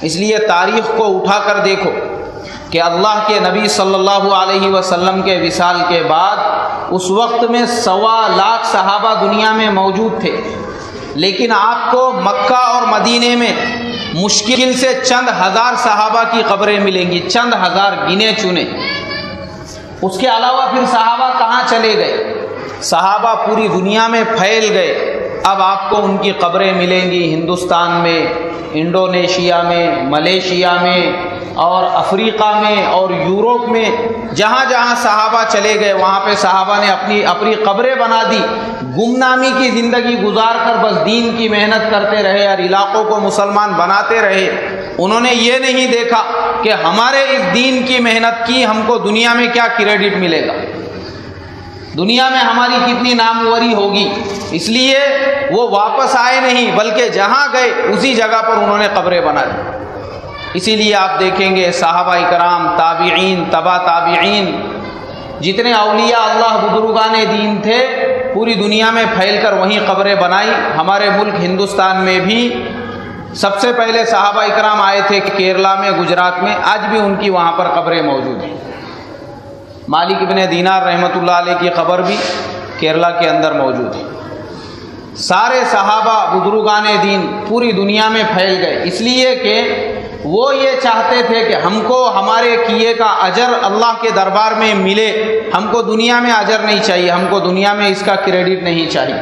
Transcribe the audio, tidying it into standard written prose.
اس لیے تاریخ کو اٹھا کر دیکھو کہ اللہ کے نبی صلی اللہ علیہ وسلم کے وصال کے بعد اس وقت میں 1.25 لاکھ صحابہ دنیا میں موجود تھے، لیکن آپ کو مکہ اور مدینے میں مشکل سے چند ہزار صحابہ کی قبریں ملیں گی، چند ہزار گنے چنے۔ اس کے علاوہ پھر صحابہ کہاں چلے گئے؟ صحابہ پوری دنیا میں پھیل گئے۔ اب آپ کو ان کی قبریں ملیں گی ہندوستان میں، انڈونیشیا میں، ملیشیا میں اور افریقہ میں اور یورپ میں، جہاں جہاں صحابہ چلے گئے وہاں پہ صحابہ نے اپنی قبریں بنا دی، گمنامی کی زندگی گزار کر بس دین کی محنت کرتے رہے اور علاقوں کو مسلمان بناتے رہے۔ انہوں نے یہ نہیں دیکھا کہ ہمارے اس دین کی محنت کی ہم کو دنیا میں کیا کریڈٹ ملے گا، دنیا میں ہماری کتنی ناموری ہوگی، اس لیے وہ واپس آئے نہیں، بلکہ جہاں گئے اسی جگہ پر انہوں نے قبریں بنا دی۔ اسی لیے آپ دیکھیں گے صحابہ کرام، تابعین، تبع تابعین، جتنے اولیاء اللہ بزرگان دین تھے پوری دنیا میں پھیل کر وہیں قبریں بنائی۔ ہمارے ملک ہندوستان میں بھی سب سے پہلے صحابہ کرام آئے تھے کیرلا میں، گجرات میں، آج بھی ان کی وہاں پر قبریں موجود ہیں۔ مالک ابن دینار رحمۃ اللہ علیہ کی قبر بھی کیرلا کے اندر موجود ہے۔ سارے صحابہ بزرگان دین پوری دنیا میں پھیل گئے، اس لیے کہ وہ یہ چاہتے تھے کہ ہم کو ہمارے کیے کا اجر اللہ کے دربار میں ملے، ہم کو دنیا میں اجر نہیں چاہیے، ہم کو دنیا میں اس کا کریڈٹ نہیں چاہیے۔